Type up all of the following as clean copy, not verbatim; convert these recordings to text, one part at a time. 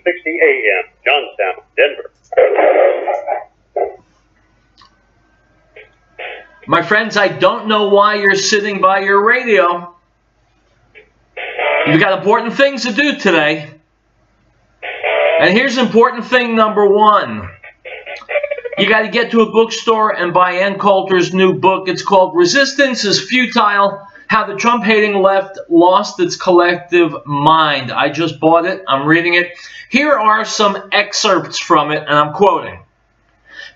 60 a.m., Johnstown, Denver. My friends, I don't know why you're sitting by your radio. You've got important things to do today. And here's important thing number one. You got to get to a bookstore and buy Ann Coulter's new book. It's called Resistance is Futile, How the Trump-Hating Left Lost Its Collective Mind. I just bought it. I'm reading it. Here are some excerpts from it, and I'm quoting.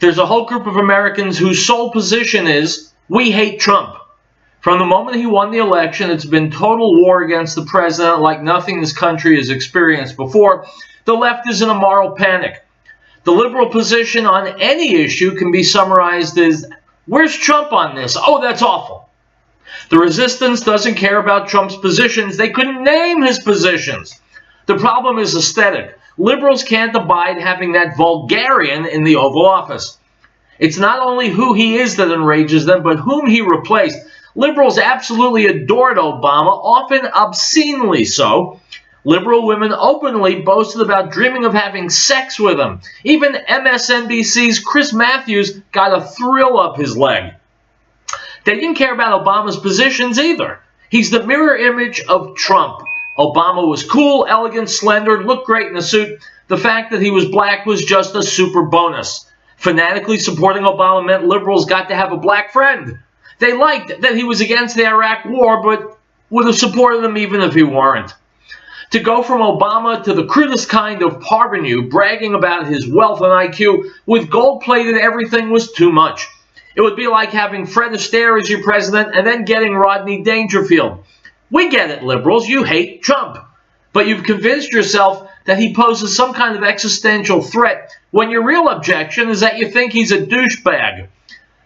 There's a whole group of Americans whose sole position is, we hate Trump. From the moment he won the election, it's been total war against the president like nothing this country has experienced before. The left is in a moral panic. The liberal position on any issue can be summarized as, where's Trump on this? Oh, that's awful. The resistance doesn't care about Trump's positions. They couldn't name his positions. The problem is aesthetic. Liberals can't abide having that vulgarian in the Oval Office. It's not only who he is that enrages them, but whom he replaced. Liberals absolutely adored Obama, often obscenely so. Liberal women openly boasted about dreaming of having sex with him. Even MSNBC's Chris Matthews got a thrill up his leg. They didn't care about Obama's positions either. He's the mirror image of Trump. Obama was cool, elegant, slender, looked great in a suit. The fact that he was black was just a super bonus. Fanatically supporting Obama meant liberals got to have a black friend. They liked that he was against the Iraq war, but would have supported him even if he weren't. To go from Obama to the crudest kind of parvenu, bragging about his wealth and IQ, with gold-plated everything was too much. It would be like having Fred Astaire as your president and then getting Rodney Dangerfield. We get it, liberals, you hate Trump. But you've convinced yourself that he poses some kind of existential threat when your real objection is that you think he's a douchebag.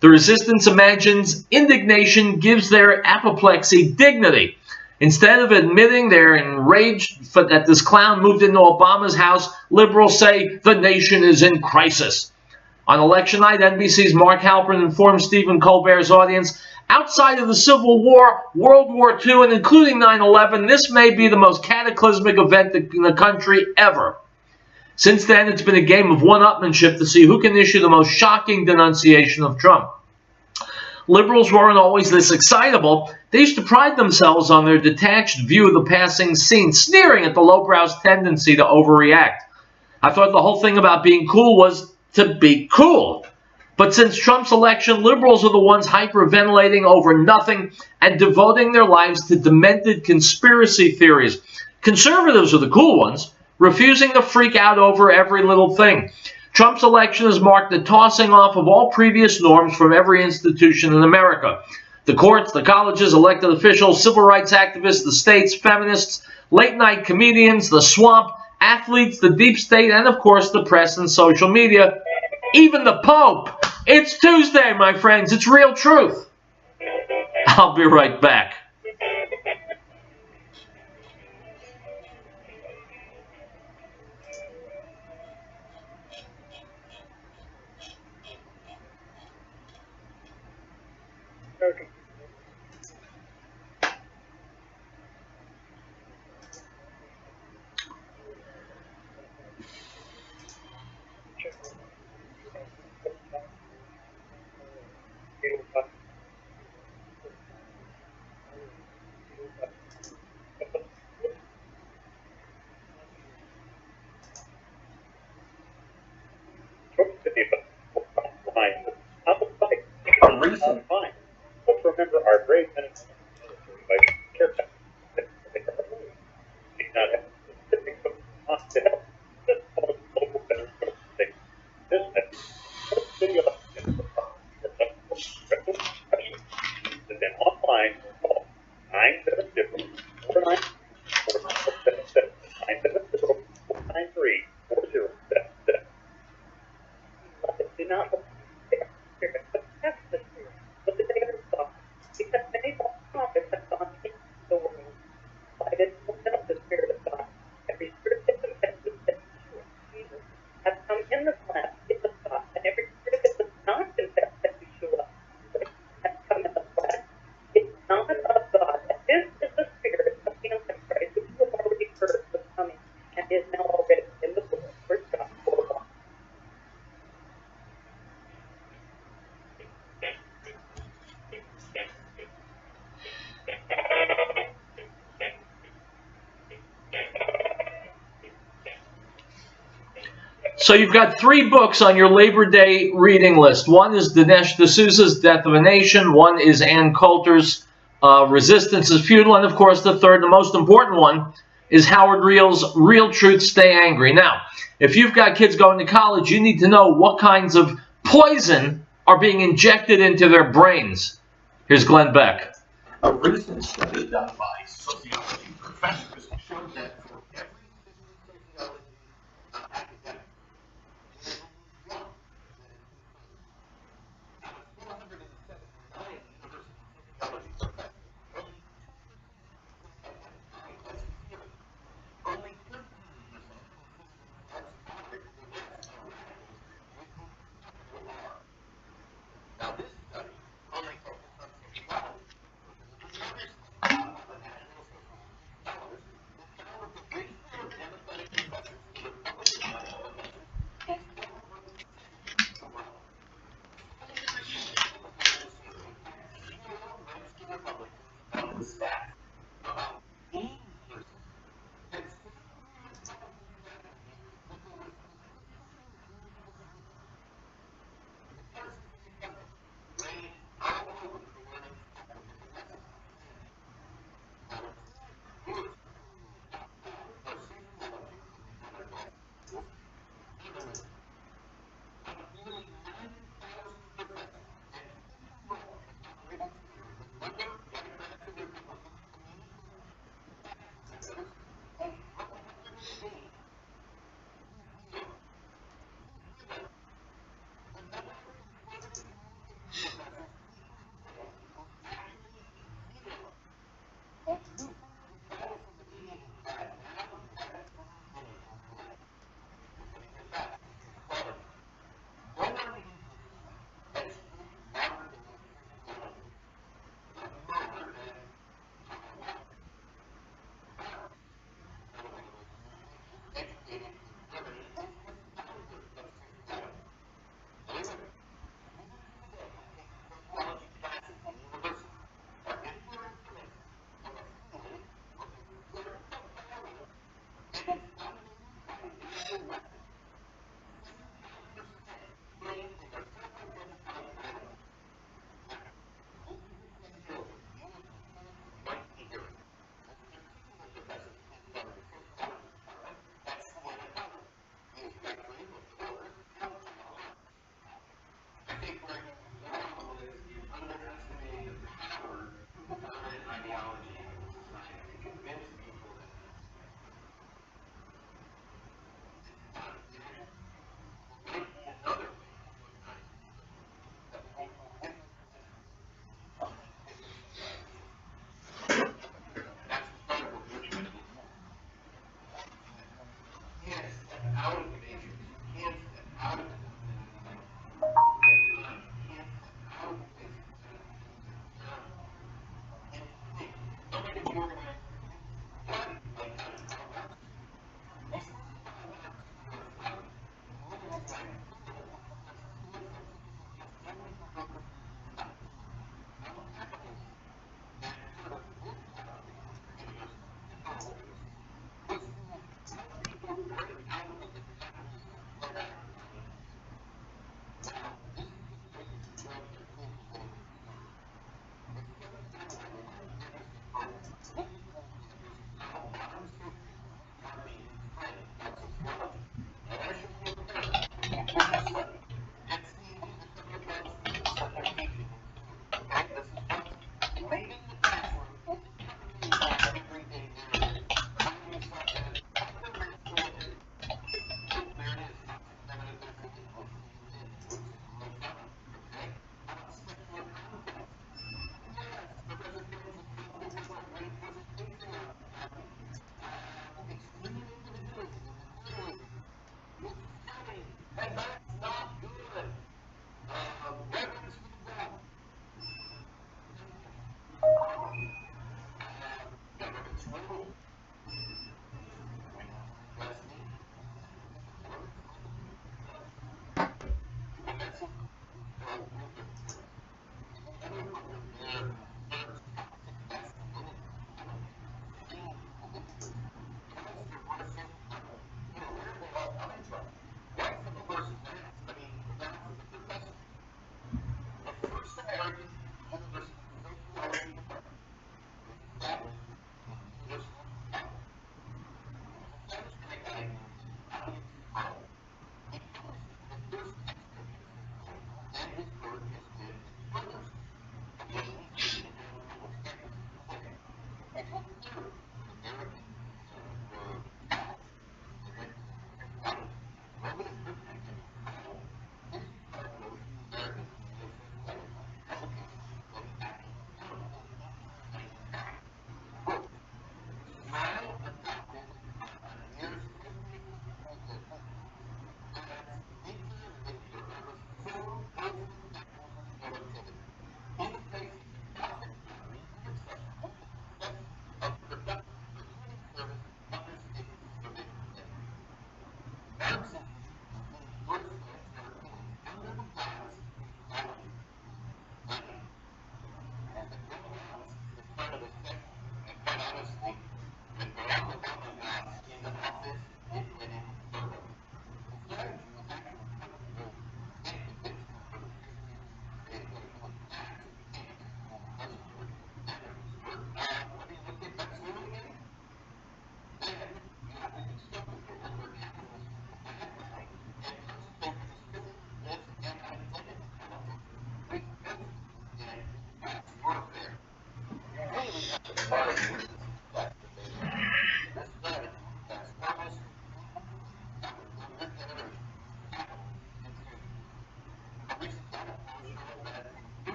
The resistance imagines indignation gives their apoplexy dignity. Instead of admitting they're enraged that this clown moved into Obama's house, liberals say the nation is in crisis. On election night, NBC's Mark Halperin informed Stephen Colbert's audience, outside of the Civil War, World War II, and including 9/11, this may be the most cataclysmic event in the country ever. Since then, it's been a game of one-upmanship to see who can issue the most shocking denunciation of Trump. Liberals weren't always this excitable. They used to pride themselves on their detached view of the passing scene, sneering at the lowbrow's tendency to overreact. I thought the whole thing about being cool was to be cool. But since Trump's election, liberals are the ones hyperventilating over nothing and devoting their lives to demented conspiracy theories. Conservatives are the cool ones, refusing to freak out over every little thing. Trump's election has marked the tossing off of all previous norms from every institution in America. The courts, the colleges, elected officials, civil rights activists, the states, feminists, late-night comedians, the swamp, athletes, the deep state, and of course the press and social media. Even the Pope. It's Tuesday, my friends. It's Riell Truth. I'll be right back. Okay. Fine. Let's remember our brave men and women in the military by care that they are always not have specific response to help this local better state. This video is then online call 970-49 970-493-4077. Do not So you've got 3 books on your Labor Day reading list. One is Dinesh D'Souza's Death of a Nation. One is Ann Coulter's Resistance is Futile. And, of course, the third, the most important one, is Howard Riell's Riell Truth, Stay Angry. Now, if you've got kids going to college, you need to know what kinds of poison are being injected into their brains. Here's Glenn Beck. A recent study done by sociology professors showed that for every sociology academic, out of 479 university sociology professors, only 13% as average against a radicals with whom people are. Now this study only focused on sociology, which is another study done by the National Sociology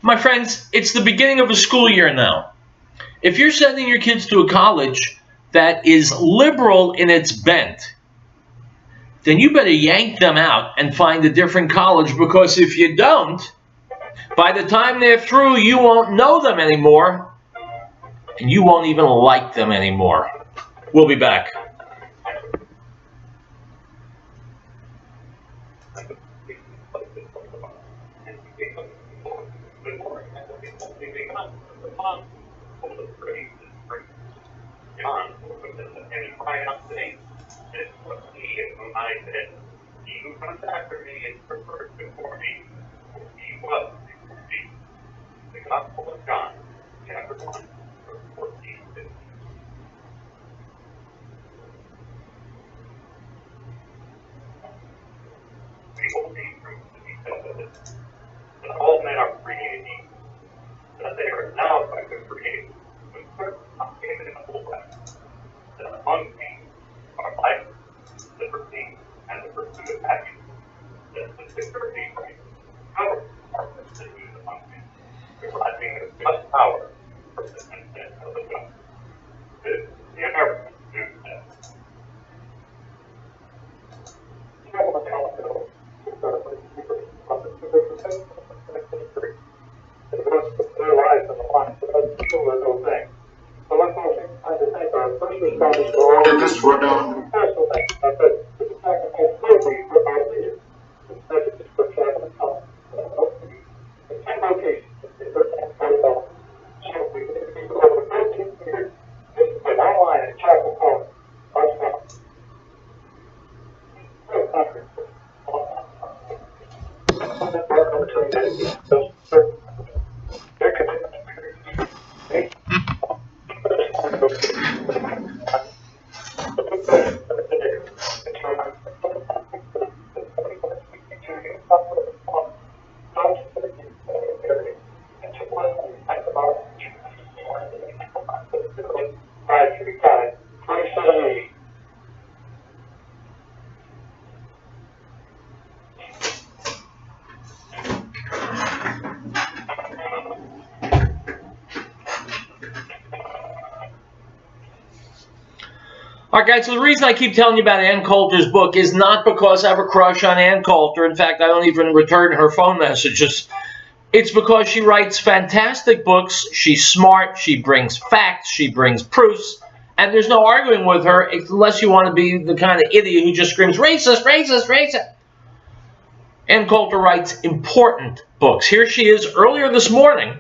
My friends, it's the beginning of a school year now. If you're sending your kids to a college that is liberal in its bent, then you better yank them out and find a different college, because if you don't, by the time they're through, you won't know them anymore, and you won't even like them anymore. We'll be back. He who comes after me is preferred before me. He was before me. The Gospel of John, chapter 1, verse 14 to 15. We will see through the details of this. That all men are created equal. That they are endowed by good creation with certain unalienable rights. That among these are life, liberty, and the pursuit of happiness. That the security right, power are instituted among men, deriving a just power from the consent of the just. This is the American new test. Their lives on the line, so that's the whole thing. So let's all I think our first responders for all Just run down. personal things. I said, the sacrifice slavery for our leaders. The messages for Chapel Health. The 10 locations. So we did over 13 years. This has been online at Chapel Health. Alright guys, so the reason I keep telling you about Ann Coulter's book is not because I have a crush on Ann Coulter. In fact, I don't even return her phone messages. It's because she writes fantastic books, she's smart, she brings facts, she brings proofs, and there's no arguing with her unless you want to be the kind of idiot who just screams, racist, racist, racist. Ann Coulter writes important books. Here she is earlier this morning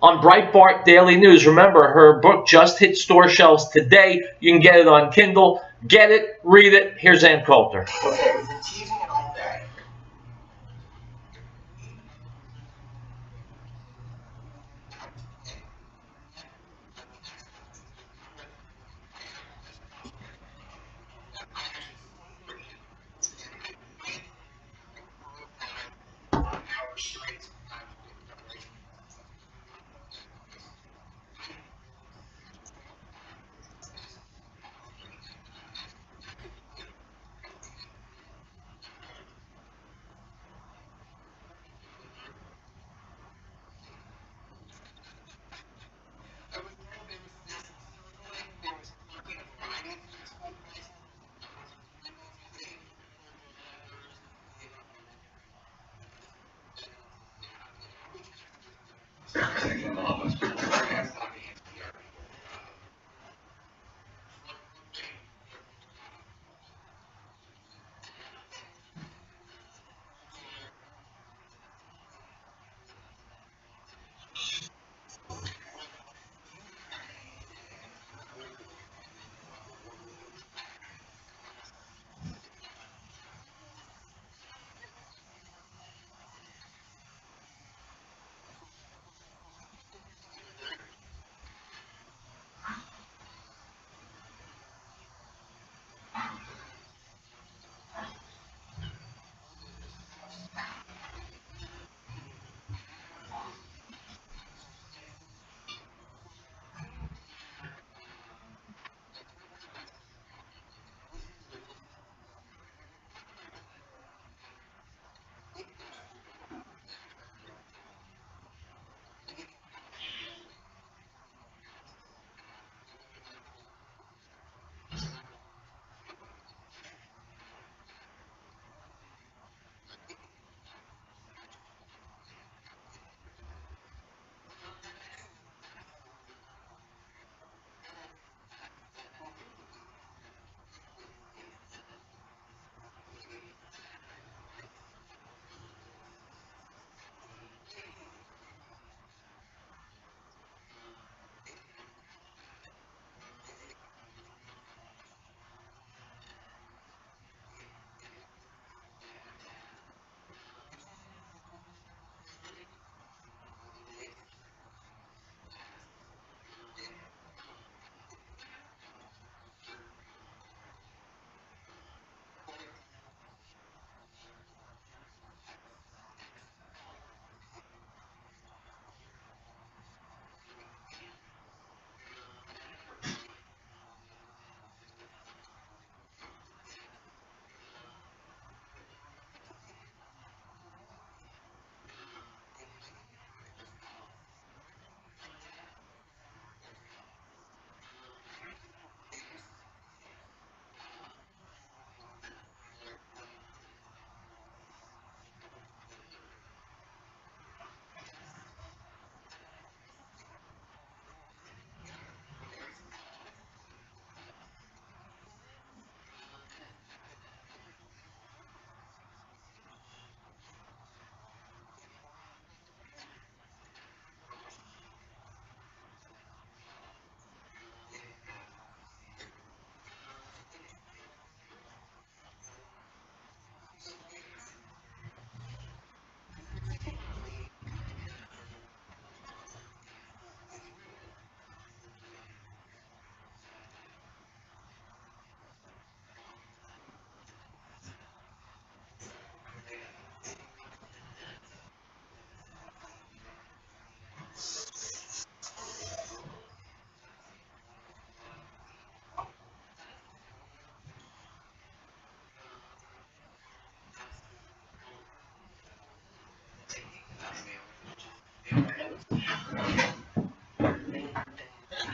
on Breitbart Daily News. Remember, her book just hit store shelves today. You can get it on Kindle. Get it, read it. Here's Ann Coulter. Okay, with the teasing and all that.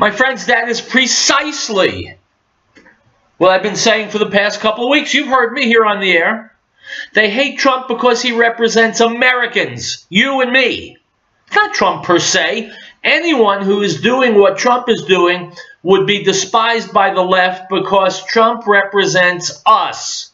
My friends, that is precisely what I've been saying for the past couple of weeks. You've heard me here on the air. They hate Trump because he represents Americans, you and me. It's not Trump per se. Anyone who is doing what Trump is doing would be despised by the left because Trump represents us.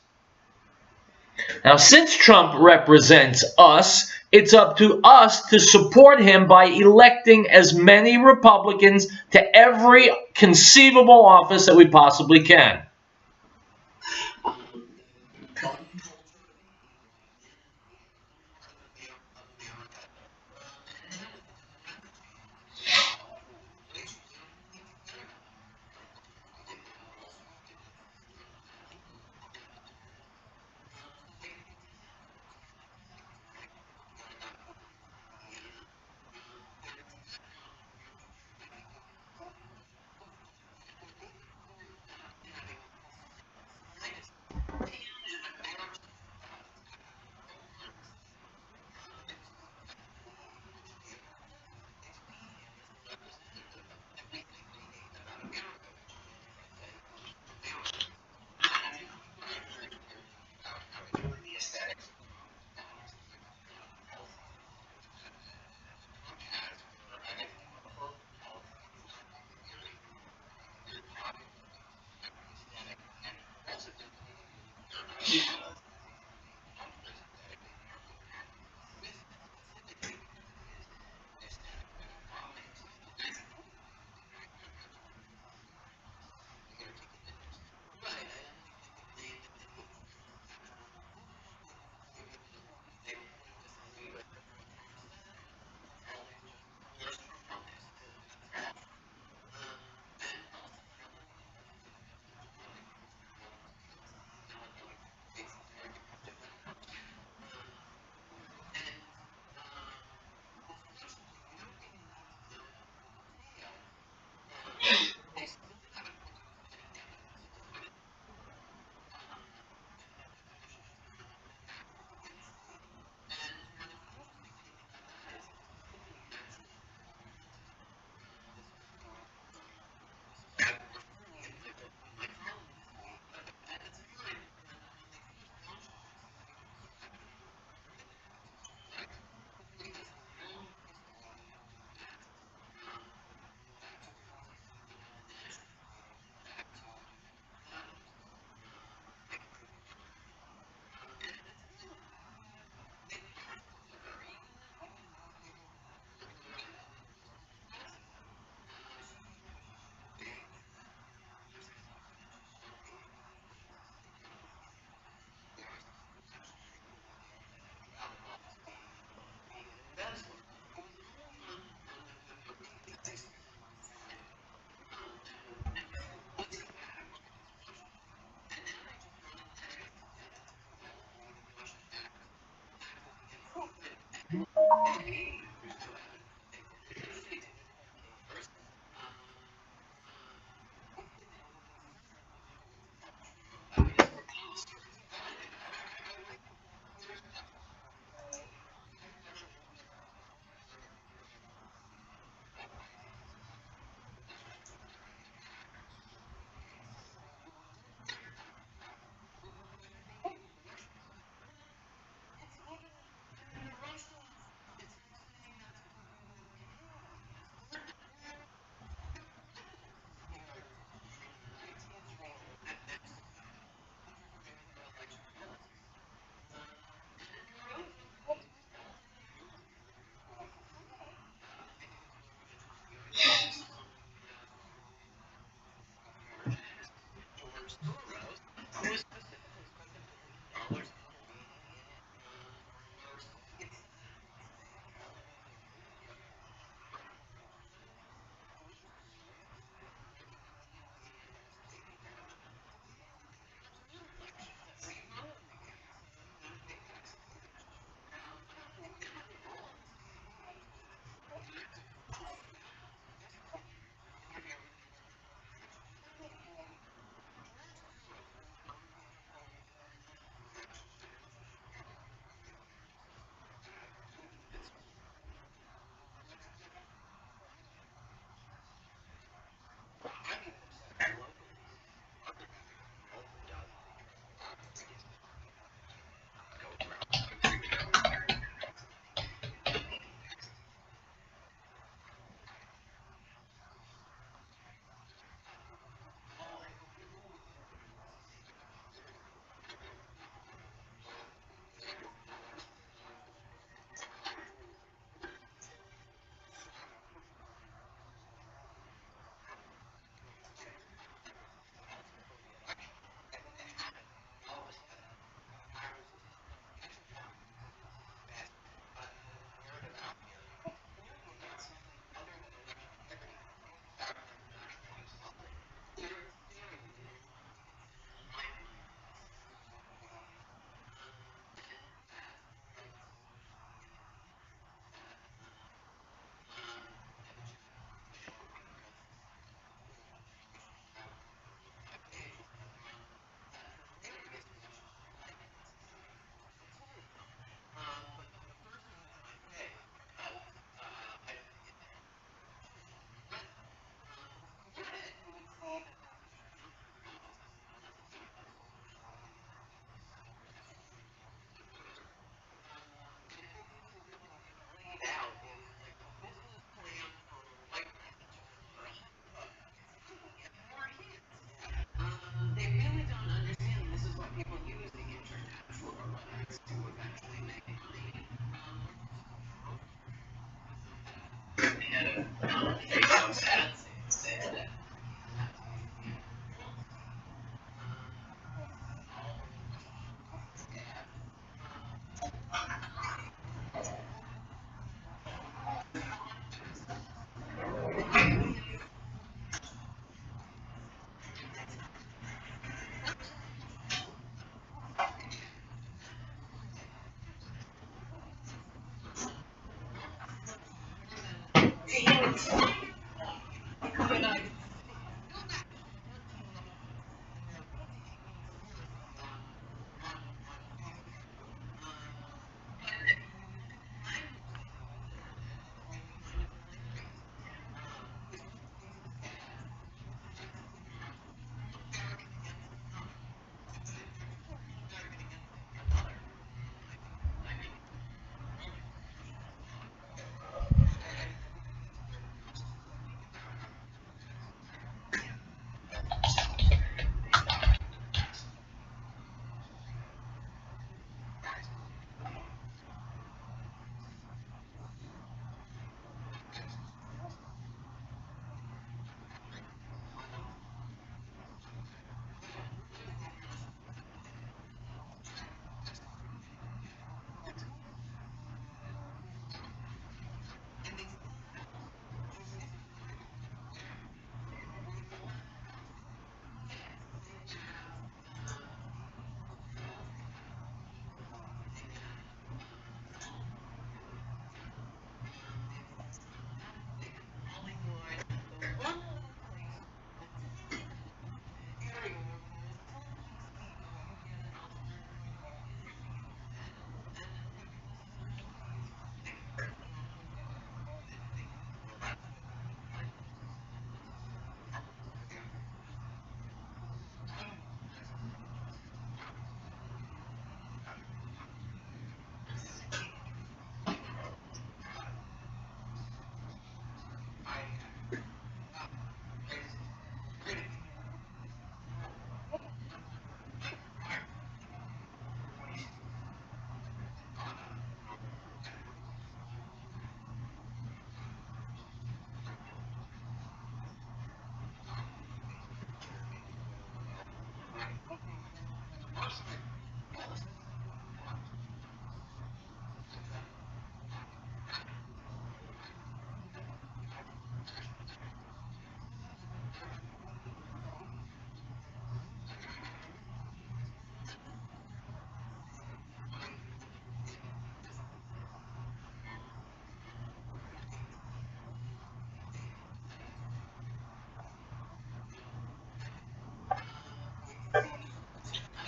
Now, since Trump represents us, it's up to us to support him by electing as many Republicans to every conceivable office that we possibly can.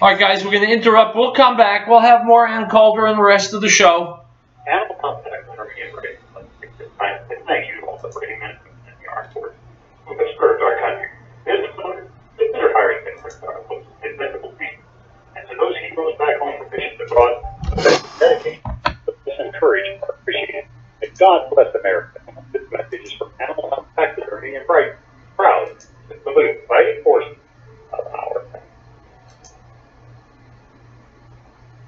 All right, guys, we're going to interrupt. We'll come back. We'll have more Ann Calder and the rest of the show. Animal contact for me is great. Thank you all for putting in the art force who have served our country. Consider hiring them for our invincible people. And to those heroes back home proficient abroad, dedication, and courage are appreciated. May God bless America. This message is from Animal Contact Attorney and Bright, proud to salute fighting forces of our country.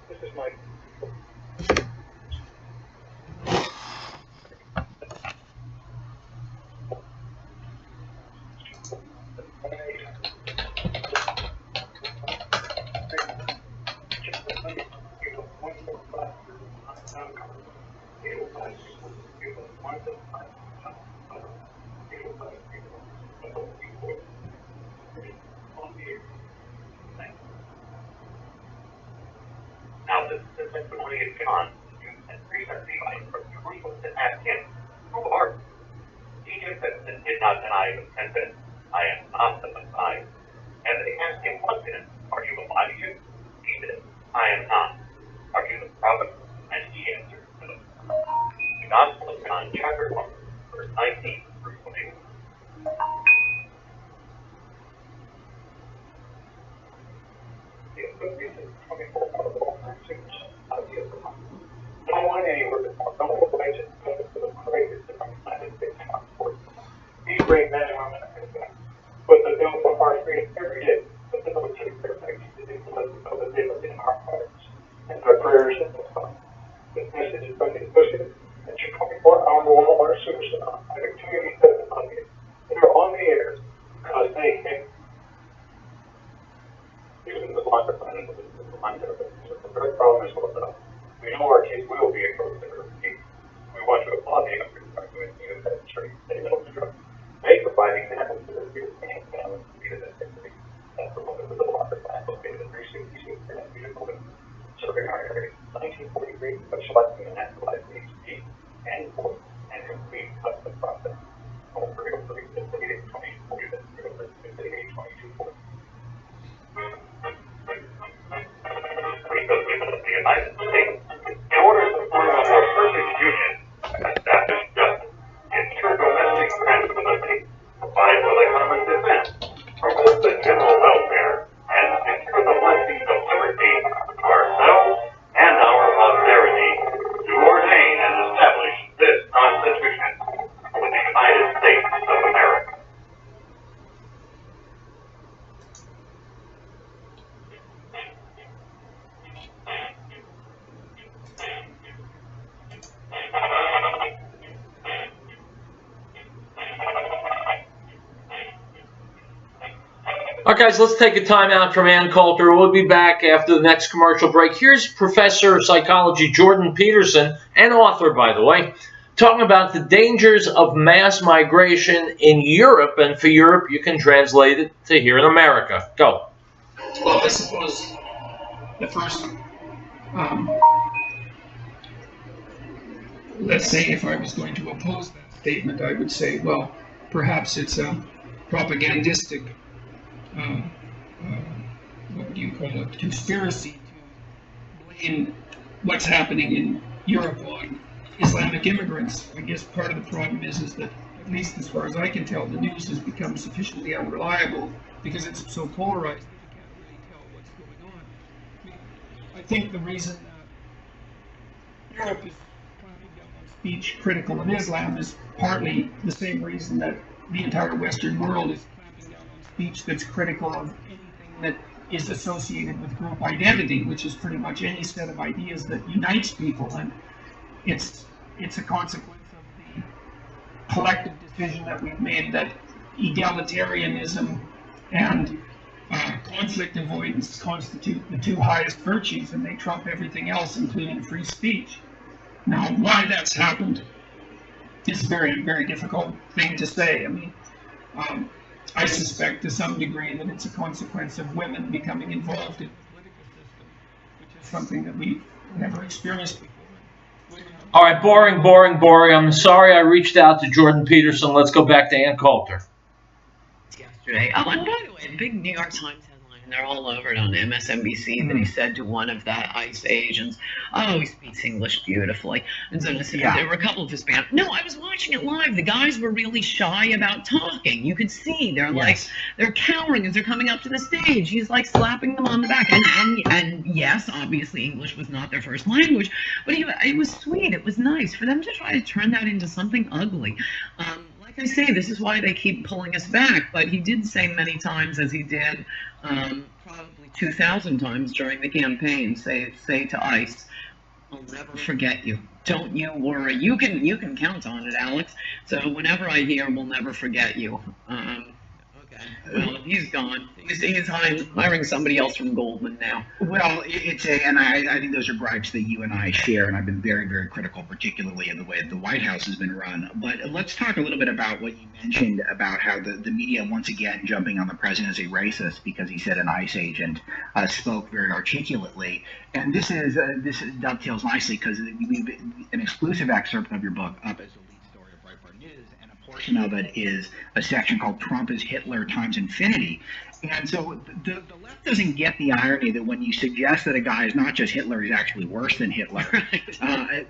This is my Now, this testimony is gone and recently from Jerusalem to ask him, who are you? Jesus did not deny the sentence, I am not the Messiah. And they asked him, what then? Are you Elijah? He said, I am not. Are you the prophet? And he answered, no. The Gospel of John, chapter 1, verse 19 through 21. I don't want anywhere to talk. Don't look away. Just go to the greatest of the United States passport. These great men and women are good. But the bill for our freedom every day. But the military perfect to do let us know that they live in our hearts. And our prayers in the sun. This message is from the associate at your 24-hour Walmart Supercenter. I have 287 on longer planning with the reminder of it. So the third problem is what else. We know our kids will be exposed to graffiti. We want to applaud the young people by doing things that treat any middle drugs. By providing examples of the people and families to be the activity and promoted with the longer plan located in 360 and beautiful serving our area. 1943, by selecting and naturalized HP and complete custom process. Over 2040, that's 2240. The United States, in order to form a more perfect union, establish justice, ensure domestic tranquility, provide for the common defense, promote the general welfare, and secure the blessings of liberty, ourselves and our posterity, to ordain and establish this Constitution for the United States of America. All right, guys, let's take a time out from Ann Coulter. We'll be back after the next commercial break. Here's Professor of Psychology Jordan Peterson, and author, by the way, talking about the dangers of mass migration in Europe. And for Europe, you can translate it to here in America. Go. Well, I suppose the first, let's say if I was going to oppose that statement, I would say, well, perhaps it's a propagandistic what do you call it, conspiracy to blame what's happening in Europe on Islamic immigrants. I guess part of the problem is that, at least as far as I can tell, the news has become sufficiently unreliable because it's so polarized that you can't really tell what's going on. I mean, I think the reason Europe is clamping down on speech critical of Islam is partly the same reason that the entire Western world is speech that's critical of anything that is associated with group identity, which is pretty much any set of ideas that unites people, and it's a consequence of the collective decision that we've made that egalitarianism and conflict avoidance constitute the two highest virtues, and they trump everything else, including free speech. Now, why that's happened is a very, very difficult thing to say. I mean, I suspect to some degree that it's a consequence of women becoming involved in the political system, which is something that we've never experienced before. All right, boring. I'm sorry I reached out to Jordan Peterson. Let's go back to Ann Coulter. Yesterday. Oh, and by the way, big New York Times headline, and they're all over it on MSNBC, that he said to one of the ICE agents, oh, he speaks English beautifully. And so there were a couple of Hispanic. No, I was watching it live. The guys were really shy about talking. You could see they're like, they're cowering as they're coming up to the stage. He's like slapping them on the back. And yes, obviously English was not their first language, but it was sweet. It was nice for them to try to turn that into something ugly. Like I say, this is why they keep pulling us back, but he did say many times, as he did probably 2,000 times during the campaign, say to ICE, I'll never forget you. Don't you worry. You can count on it, Alex. So whenever I hear, we'll never forget you. Okay. Well, he's gone. He's hiring somebody else from Goldman now. Well, and I think those are gripes that you and I share, and I've been very, very critical, particularly in the way that the White House has been run. But let's talk a little bit about what you mentioned about how the media once again jumping on the president as a racist because he said an ICE agent spoke very articulately. And this dovetails nicely because we've an exclusive excerpt of your book up as a lead story of Breitbart News, and a portion of it is a section called Trump is Hitler times infinity. And so the left doesn't get the irony that when you suggest that a guy is not just Hitler, he's actually worse than Hitler. Right.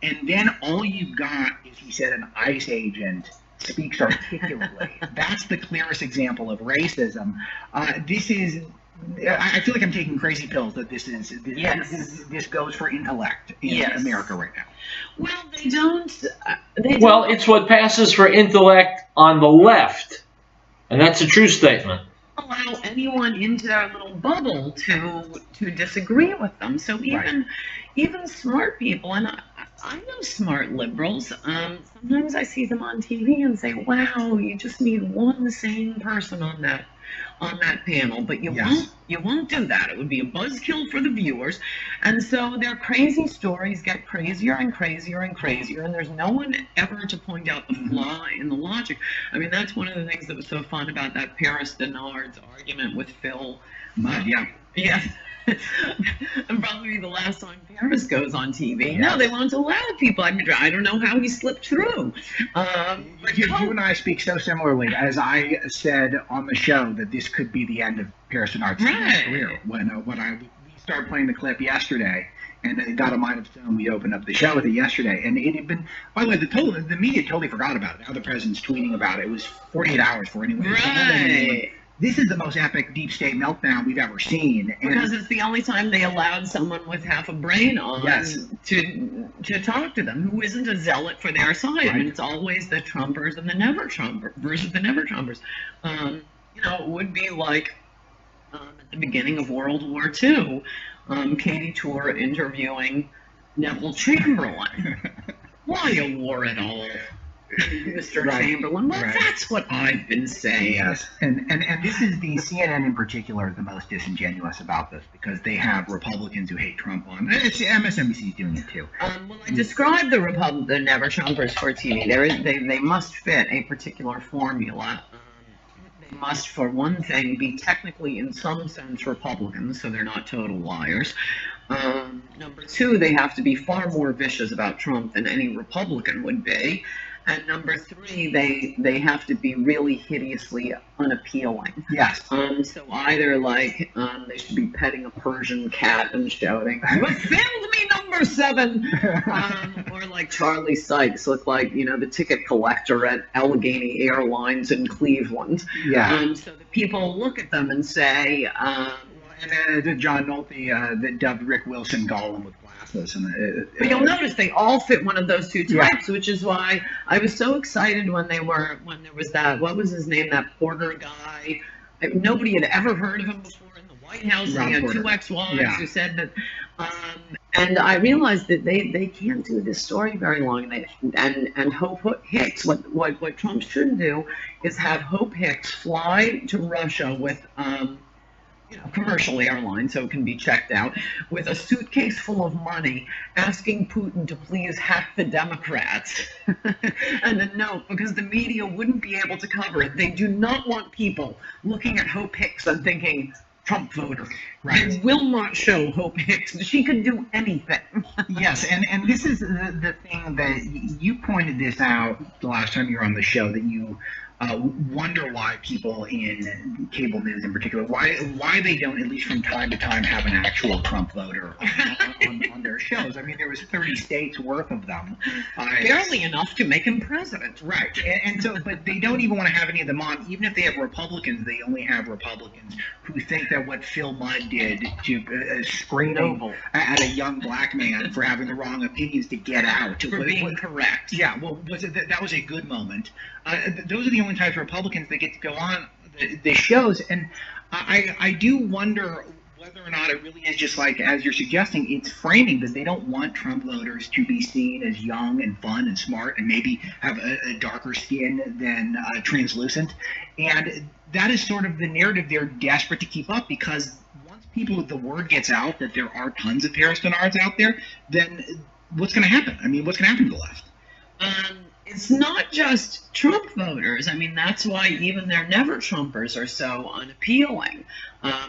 And then all you've got is he said an ICE agent speaks articulately. That's the clearest example of racism. This is, I feel like I'm taking crazy pills that this goes for intellect in America right now. Well, they don't. Well, it's what passes for intellect on the left, and that's a true statement. Allow anyone into their little bubble to disagree with them. So even smart people, and I know smart liberals. Sometimes I see them on TV and say, "Wow, you just need one sane person on on that panel, but you Yes. won't do that. It would be a buzzkill for the viewers, and so their crazy stories get crazier and crazier and crazier, and there's no one ever to point out the flaw in the logic. I mean, that's one of the things that was so fun about that Paris Denard's argument with Phil. Yeah. Yeah. And probably the last time Paris goes on TV. Yeah. No, they won't allow people. I mean, I don't know how he slipped through. But You and I speak so similarly. As I said on the show, that this could be the end of Paris Denard's Right. career. When we started playing the clip yesterday, and it got a mind of its own. We opened up the show with it yesterday, and it had been. By the way, the media totally forgot about it. Now the president's tweeting about it. It was 48 hours for anyone. right. This is the most epic deep state meltdown we've ever seen. And Because it's the only time they allowed someone with half a brain on Yes. to talk to them, who isn't a zealot for their side. Right. And it's always the Trumpers and the never Trumpers versus the never Trumpers. You know, it would be like at the beginning of World War II, Katie Tour interviewing Neville Chamberlain. Why a war at all, Mr. Right. Chamberlain? Well, Right. that's what I've been saying. Yes, and this is the CNN in particular the most disingenuous about this, because they have Republicans who hate Trump on. It's MSNBC is doing it too. Well, I described the never Trumpers for TV. They must fit a particular formula. They must, for one thing, be technically, in some sense, Republicans, so they're not total liars. Number two, they have to be far more vicious about Trump than any Republican would be. And number three, they have to be really hideously unappealing. Yes. So either like they should be petting a Persian cat and shouting, "You have failed me, number 7," or like Charlie Sykes look like, you know, the ticket collector at Allegheny Airlines in Cleveland. Yeah. So the people look at them and say, And John Nolte that dubbed Rick Wilson Gollum with glasses. but you'll notice they all fit one of those two types, which is why I was so excited when there was that, what was his name, that Porter guy. Nobody had ever heard of him before in the White House. Rob And he had Porter. 2 ex-wives Yeah. who said that. And I realized that they can't do this story very long. And Hope Hicks, what Trump should do is have Hope Hicks fly to Russia with commercial airline, so it can be checked out, with a suitcase full of money, asking Putin to please hack the Democrats. And a note, because the media wouldn't be able to cover it. They do not want people looking at Hope Hicks and thinking, Trump voter. Right. They will not show Hope Hicks. She could do anything. Yes, and this is the thing that you pointed this out the last time you were on the show, that you wonder why people in cable news in particular, why they don't, at least from time to time, have an actual Trump voter on their shows. I mean, there was 30 states worth of them. Barely enough to make him president. Right, and so, but they don't even want to have any of them on. Even if they have Republicans, they only have Republicans who think that what Phil Mudd did to scream at a young black man for having the wrong opinions to get out. For being correct. Yeah, well, that was a good moment. Those are the only types of Republicans that get to go on the shows, and I do wonder whether or not it really is just like, as you're suggesting, it's framing that they don't want Trump voters to be seen as young and fun and smart and maybe have a darker skin than translucent, and that is sort of the narrative they're desperate to keep up, because once the word gets out that there are tons of Paris Denards out there, then what's going to happen? I mean, what's going to happen to the left? It's not just Trump voters. I mean, that's why even their never Trumpers are so unappealing,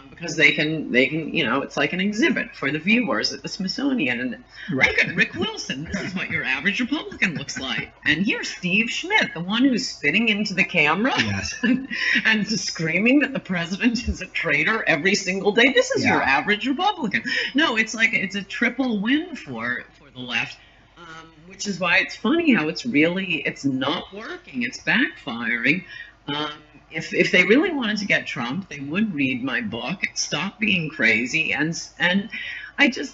because they can, it's like an exhibit for the viewers at the Smithsonian. And Right. look at Rick Wilson. This is what your average Republican looks like. And here's Steve Schmidt, the one who's spitting into the camera Yes. and screaming that the president is a traitor every single day. This is your average Republican. No, it's like it's a triple win for the left. Which is why it's funny how it's not working. It's backfiring. If they really wanted to get Trump, they would read my book, stop being crazy, and I don't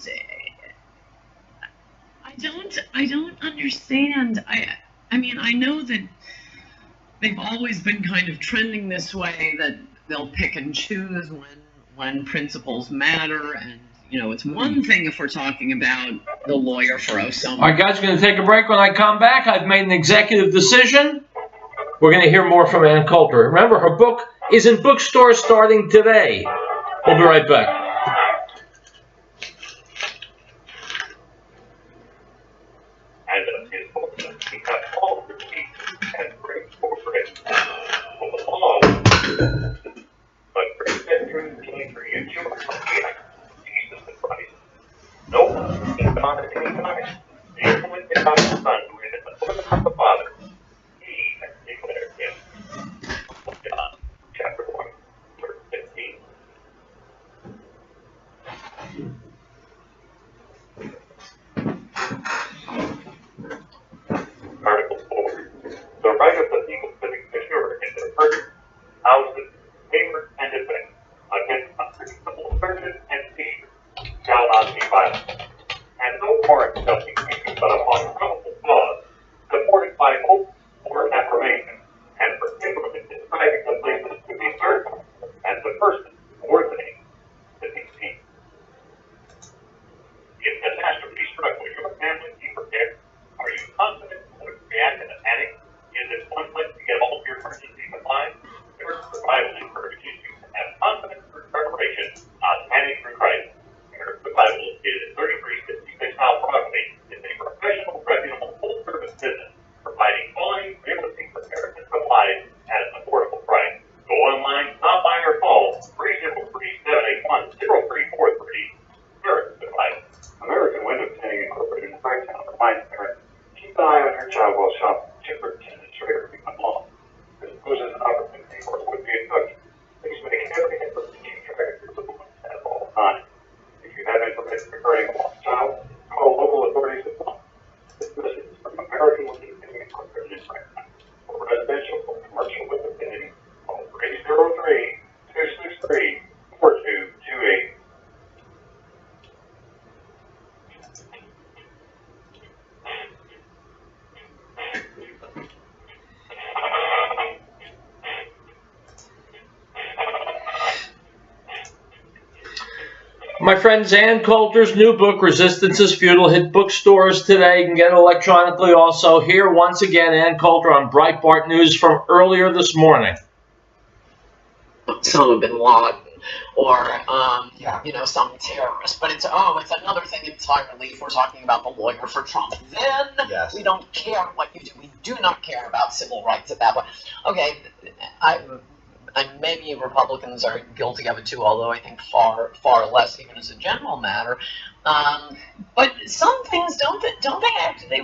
understand. I mean, I know that they've always been kind of trending this way, that they'll pick and choose when principles matter, and it's one thing if we're talking about the lawyer for Osama. All right, guys, we're going to take a break. When I come back, I've made an executive decision. We're going to hear more from Ann Coulter. Remember, her book is in bookstores starting today. We'll be right back. And his book, he got all the receipts and great for it. Along, but great through the 23 and 2 Jesus the Christ. No, he found it any time. The influence about his son, who is in the bosom of the Father, he has declared him. John, chapter 1, verse 15. Article 4. The right of the people to be secure in their persons, houses, papers, and effects against unreasonable searches and seizures shall not be violent, and no warrant shall be issued but upon probable cause, supported by hope or affirmation, and particularly describing the places to be searched, and the person or thing to be seen. If catastrophe struck with your family, be prepared. Are you confident you would react in a panic? Is it one place to get all of your emergency supplies? Your survival encourages you to have confidence through preparation, not panic through crisis. Your survival is 3366 South Broadway is a professional, reputable, full-service business providing quality, realistic preparedness supplies at an affordable price. Go online, stop by, or call 303-781-0343. American Device. American Window Tinting Incorporated in Fragtown reminds parents, keep an eye on your child while shopping. Superintendent Schrader become law. This poses an opportunity for would-be abduction. Please make every effort to keep track of your little ones at all times. If you have information regarding a lost child, call local authorities at once. This message is from American Window Tinting Incorporated in Fragtown. For residential or commercial window tinting, call 303-263-4228. My friend Ann Coulter's new book, Resistance is Futile, hit bookstores today. You can get it electronically also. Here, once again, Ann Coulter on Breitbart News from earlier this morning. Osama bin Laden or, some terrorist. But it's another thing entirely if we're talking about the lawyer for Trump. Then we don't care what you do. We do not care about civil rights at that point. Okay, and maybe Republicans are guilty of it too, although I think far less, even as a general matter. But some things do they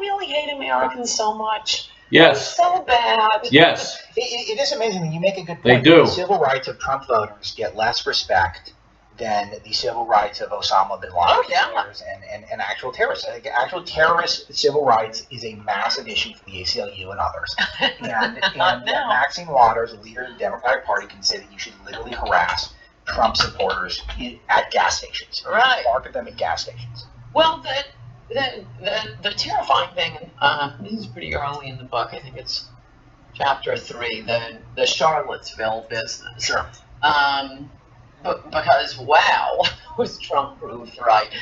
really hate Americans so much? Yes. So bad. Yes. It is amazing that you make a good point. They do. The civil rights of Trump voters get less respect than the civil rights of Osama bin Laden voters and actual terrorists. Actual terrorist civil rights is a massive issue for the ACLU and others. And Maxine Waters, the leader of the Democratic Party, can say that you should literally harass Trump supporters at gas stations. Right. Bark at them at gas stations. Well, the terrifying thing, this is pretty early in the book, I think it's chapter 3, the Charlottesville business. Sure. Because wow, was Trump proved right.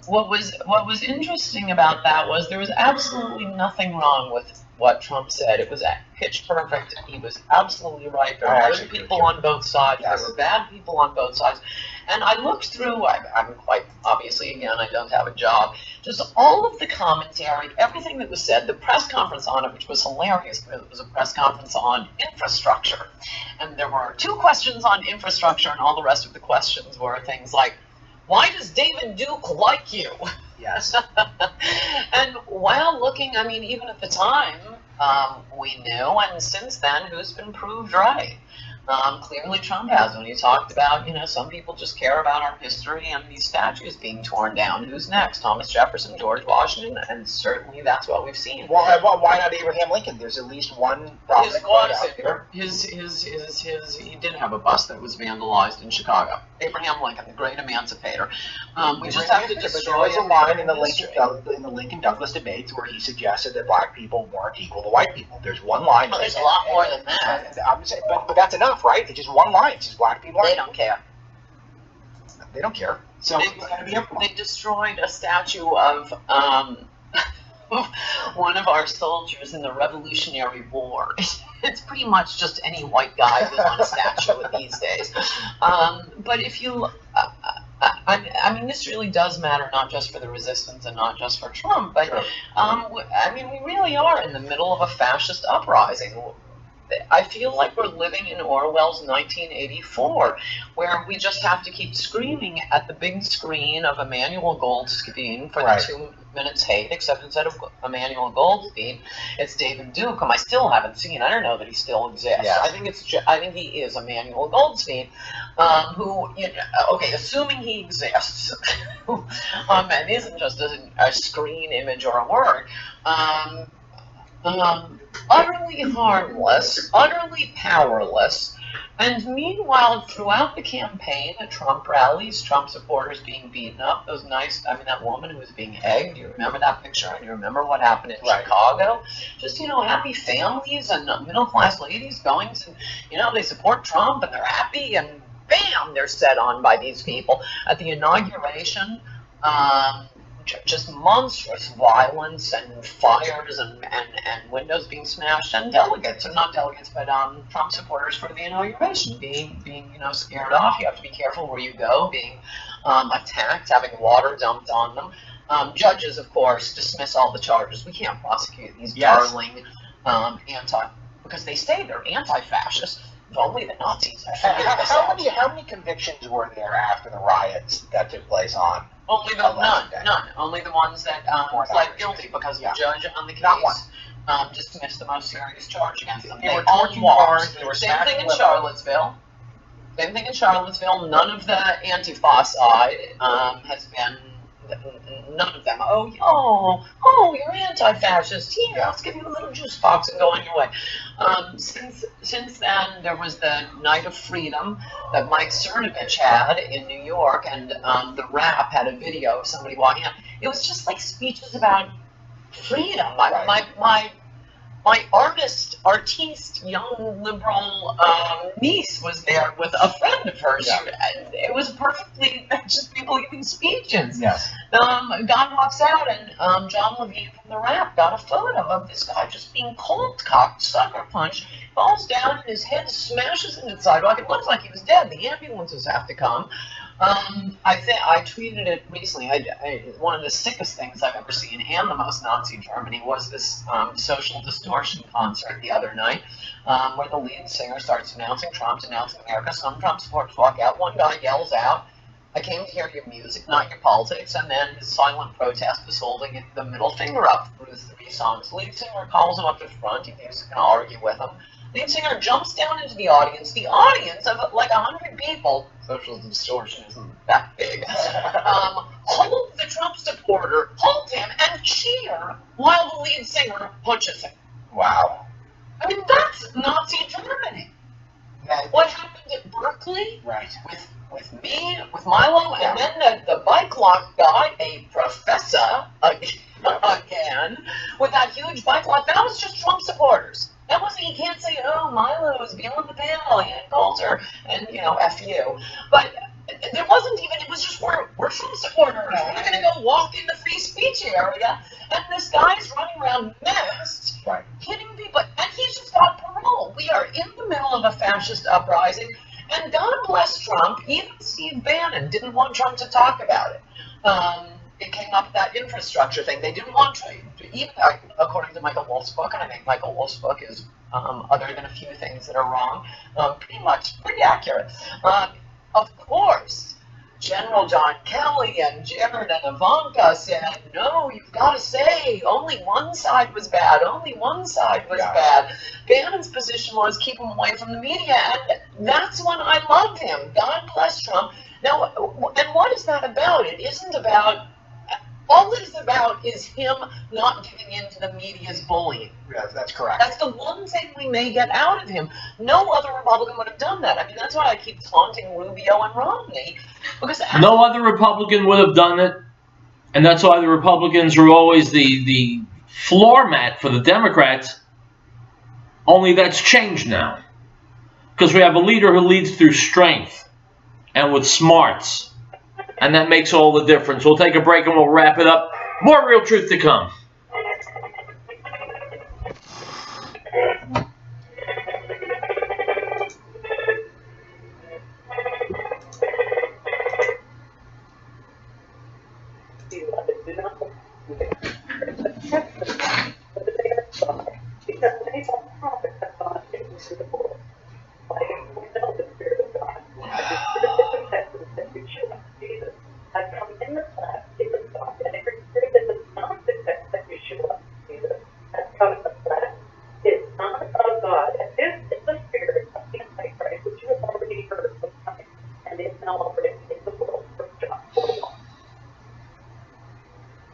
What was interesting about that was there was absolutely nothing wrong with what Trump said. It was pitch perfect. He was absolutely right. There were good people on both sides. Yes. There were bad people on both sides. And I looked through, I'm quite, obviously, again, I don't have a job, just all of the commentary, everything that was said, the press conference on it, which was hilarious, because it was a press conference on infrastructure. And there were 2 questions on infrastructure, and all the rest of the questions were things like, why does David Duke like you? Yes. And while looking, I mean, even at the time, we knew, and since then, who's been proved right? Clearly Trump has, when he talked about, some people just care about our history and these statues being torn down. Who's next? Thomas Jefferson, George Washington, and certainly that's what we've seen. Well, why not Abraham Lincoln? There's at least one prominent quote out there. He did have a bus that was vandalized in Chicago. Abraham Lincoln, the great emancipator. We just have to destroy. There was a line in the Lincoln Douglas debates where he suggested that black people weren't equal to white people. There's one line. Well, there's a lot more than that. I'm saying, but that's enough, right? It's just one line. It's just black people. They don't care. They don't care. So they destroyed a statue of one of our soldiers in the Revolutionary War. it's pretty much just any white guy who's on a statue these days. But if you, I mean, this really does matter, not just for the resistance and not just for Trump, but Sure. I mean, we really are in the middle of a fascist uprising. I feel like we're living in Orwell's 1984, where we just have to keep screaming at the big screen of Emmanuel Goldstein for Right. the 2 minutes hate, except instead of Emmanuel Goldstein, it's David Duke, whom I still haven't seen. I don't know that he still exists. Yeah. I think he is Emmanuel Goldstein, who, you know, okay, assuming he exists, and isn't just a screen image or a word, utterly harmless, utterly powerless, and meanwhile, throughout the campaign at Trump rallies, Trump supporters being beaten up, that woman who was being egged, do you remember that picture? And you remember what happened in Right. Chicago? Just, you know, happy families and middle-class ladies going to, you know, they support Trump and they're happy, and bam, they're set on by these people. At the inauguration, just monstrous violence and fires and windows being smashed, and delegates, or not delegates, but Trump supporters for the inauguration being you know, scared off. You have to be careful where you go, being attacked, having water dumped on them. Judges, of course, dismiss all the charges. We can't prosecute these darling because they say they're anti-fascist. If only the Nazis had figured this out. How many convictions were there after the riots that took place on? Only none. Only the ones that pled guilty because the judge on the Not one. case dismissed the most serious charge against them. They They were all torching walked. cars, they were Same smashing thing in windows. Charlottesville. Same thing in Charlottesville. None of the Antifa side has been. None of them. Oh, you're anti-fascist. Here, let's give you a little juice box and go on your way. Since then, there was the Night of Freedom that Mike Cernovich had in New York, and the Rap had a video of somebody walking out. It was just like speeches about freedom. My artiste, young liberal niece was there with a friend of hers. Yeah. It was perfectly just people giving speeches. Yes. God walks out, and John Levine from the Rap got a photo of this guy just being cold-cocked, sucker punched, falls down, and his head smashes into the sidewalk. It looks like he was dead. The ambulances have to come. I tweeted it recently. One of the sickest things I've ever seen, and the most Nazi Germany, was this Social Distortion concert the other night, where the lead singer starts announcing Trump's announcing America. Some Trump supporters walk out. One guy yells out, "I came to hear your music, not your politics," and then his silent protest was holding the middle finger up through 3 songs. Lead singer calls him up to the front. He thinks he's going to argue with him. Lead singer jumps down into the audience of like 100 people, Social Distortion isn't that big, hold the Trump supporter, hold him, and cheer while the lead singer punches him. Wow. I mean, that's Nazi Germany. What happened at Berkeley Right. with me, with Milo, and then the bike lock guy, a professor, again, with that huge bike lock, that was just Trump supporters. That wasn't, you can't say, oh, Milo is beyond the pale, and Coulter, and, you know, F you. But there wasn't even, it was just, we're Trump supporters. We're not going to go walk in the free speech area. And this guy's running around masked, Right. hitting people, and he's just got parole. We are in the middle of a fascist uprising, and God bless Trump, even Steve Bannon didn't want Trump to talk about it. It came up, that infrastructure thing. They didn't want to, even according to Michael Wolff's book, and I think Michael Wolff's book is, other than a few things that are wrong, pretty accurate. Of course, General John Kelly and Jared and Ivanka said, no, you've got to say, only one side was bad, only one side was bad. Bannon's position was keep him away from the media, and that's when I loved him. God bless Trump. Now, and what is that about? It isn't about, all it is about is him not giving in to the media's bullying. Yes, that's correct. That's the one thing we may get out of him. No other Republican would have done that. I mean, that's why I keep taunting Rubio and Romney. Because No other Republican would have done it, and that's why the Republicans are always the floor mat for the Democrats. Only that's changed now. Because we have a leader who leads through strength and with smarts. And that makes all the difference. We'll take a break and we'll wrap it up. More Real Truth to come.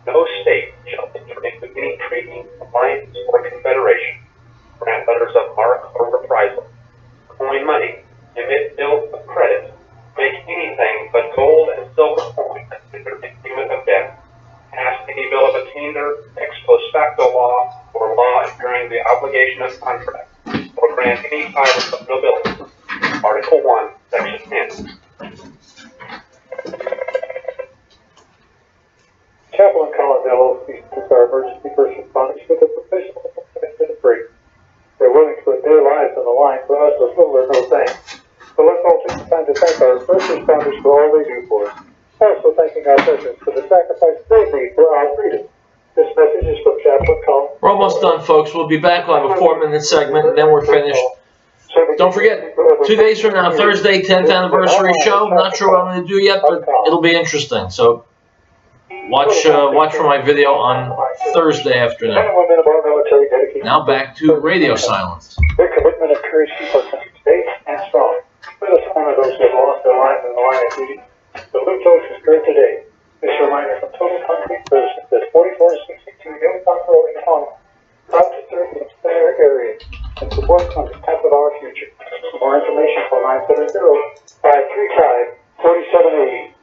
No state shall enter into any treaty, alliance, or confederation, grant letters of marque or reprisal, coin money, emit bills of credit, make anything but gold and silver coin considered in payment of debt, pass any bill of attainder, ex post facto law, or law enduring the obligation of contract, or grant any title of nobility. Article 1, Section 10. Chaplain Colonel speaks our emergency first responders with a professional commitment free. They're willing to put their lives on the line for us with little or no thanks. So let's all take the time to thank our first responders for all they do for us. Also thanking our veterans for the sacrifice they made for our freedom. This message is from Chaplain Colonel. We're almost done, folks. We'll be back. We'll have a 4-minute segment, and then we're finished. Don't forget, 2 days from now, Thursday, 10th anniversary show. Not sure what I'm going to do yet, but it'll be interesting. So watch for my video on Thursday afternoon. Now back to radio silence. Their commitment and courage keep our country safe and strong. Let us honor those who have lost their lives in the line of duty. The Blue Toast is great today. This reminder from Total Concrete Services at 4462 Yellowstone Road in Honolulu. Proud to serve the entire area and support on the path of our future. For more information, call 970-535-4780.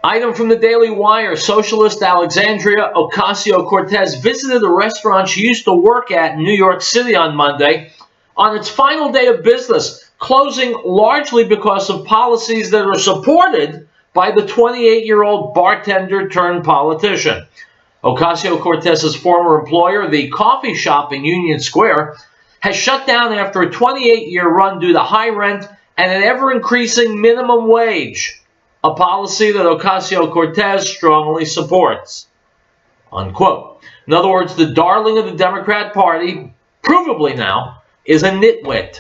Item from the Daily Wire. Socialist Alexandria Ocasio-Cortez visited a restaurant she used to work at in New York City on Monday on its final day of business, closing largely because of policies that are supported by the 28-year-old bartender turned politician. Ocasio-Cortez's former employer, the coffee shop in Union Square, has shut down after a 28-year run due to high rent and an ever-increasing minimum wage, a policy that Ocasio-Cortez strongly supports, unquote. In other words, the darling of the Democrat Party, provably now, is a nitwit.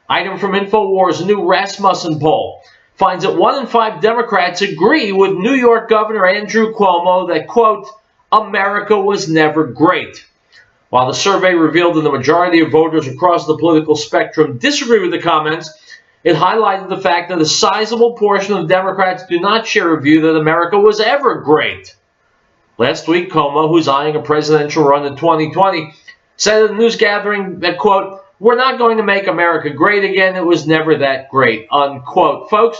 Item from InfoWars, a new Rasmussen poll finds that 1 in 5 Democrats agree with New York Governor Andrew Cuomo that, quote, America was never great. While the survey revealed that the majority of voters across the political spectrum disagree with the comments, it highlighted the fact that a sizable portion of Democrats do not share a view that America was ever great. Last week, Cuomo, who's eyeing a presidential run in 2020, said at a news gathering that, quote, we're not going to make America great again. It was never that great, unquote. Folks,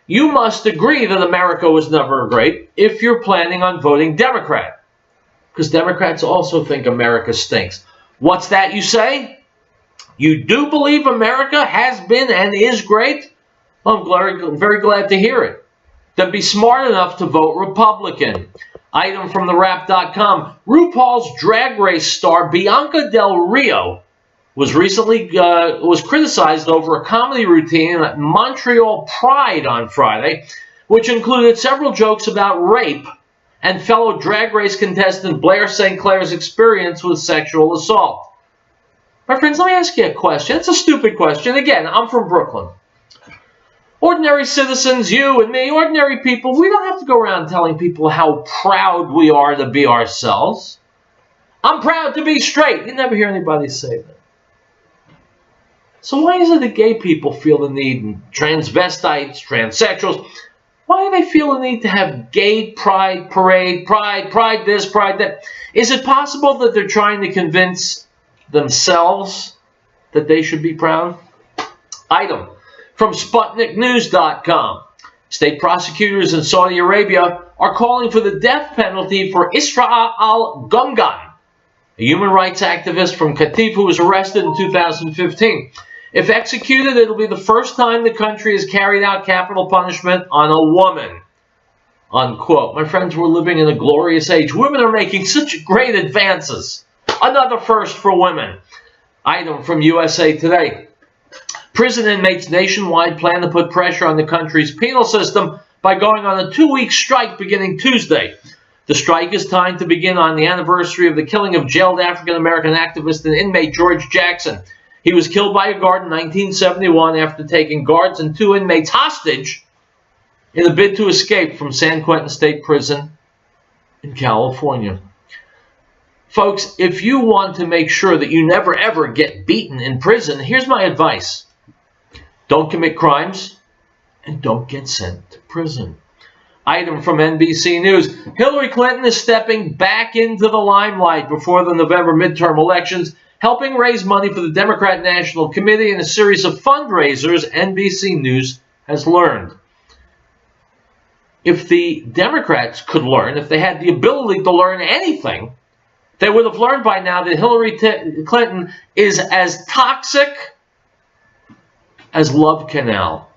you must agree that America was never great if you're planning on voting Democrat, because Democrats also think America stinks. What's that you say? You do believe America has been and is great? Well, I'm very glad to hear it. Then be smart enough to vote Republican. Item from TheWrap.com. RuPaul's Drag Race star Bianca Del Rio was recently criticized over a comedy routine at Montreal Pride on Friday, which included several jokes about rape and fellow Drag Race contestant Blair St. Clair's experience with sexual assault. My friends, let me ask you a question. It's a stupid question. Again, I'm from Brooklyn. Ordinary citizens, you and me, ordinary people, we don't have to go around telling people how proud we are to be ourselves. I'm proud to be straight. You never hear anybody say that. So why is it that gay people feel the need, and transvestites, transsexuals, why do they feel the need to have gay pride parade, pride this, pride that? Is it possible that they're trying to convince themselves that they should be proud? Item from SputnikNews.com. State prosecutors in Saudi Arabia are calling for the death penalty for Isra al-Ghumgan, a human rights activist from Qatif who was arrested in 2015. If executed, it'll be the first time the country has carried out capital punishment on a woman, unquote. My friends, we're living in a glorious age. Women are making such great advances. Another first for women. Item from USA Today. Prison inmates nationwide plan to put pressure on the country's penal system by going on a 2-week strike beginning Tuesday. The strike is timed to begin on the anniversary of the killing of jailed African-American activist and inmate George Jackson. He was killed by a guard in 1971 after taking guards and 2 inmates hostage in a bid to escape from San Quentin State Prison in California. Folks, if you want to make sure that you never ever get beaten in prison, here's my advice. Don't commit crimes and don't get sent to prison. Item from NBC News. Hillary Clinton is stepping back into the limelight before the November midterm elections, helping raise money for the Democrat National Committee in a series of fundraisers, NBC News has learned. If the Democrats could learn, if they had the ability to learn anything, they would have learned by now that Hillary Clinton is as toxic as Love Canal.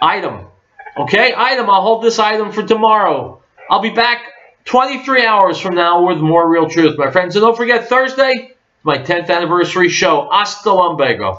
Item. Okay, item. I'll hold this item for tomorrow. I'll be back 23 hours from now with more Real Truth, my friends. And don't forget, Thursday, my 10th anniversary show. Hasta lumbago.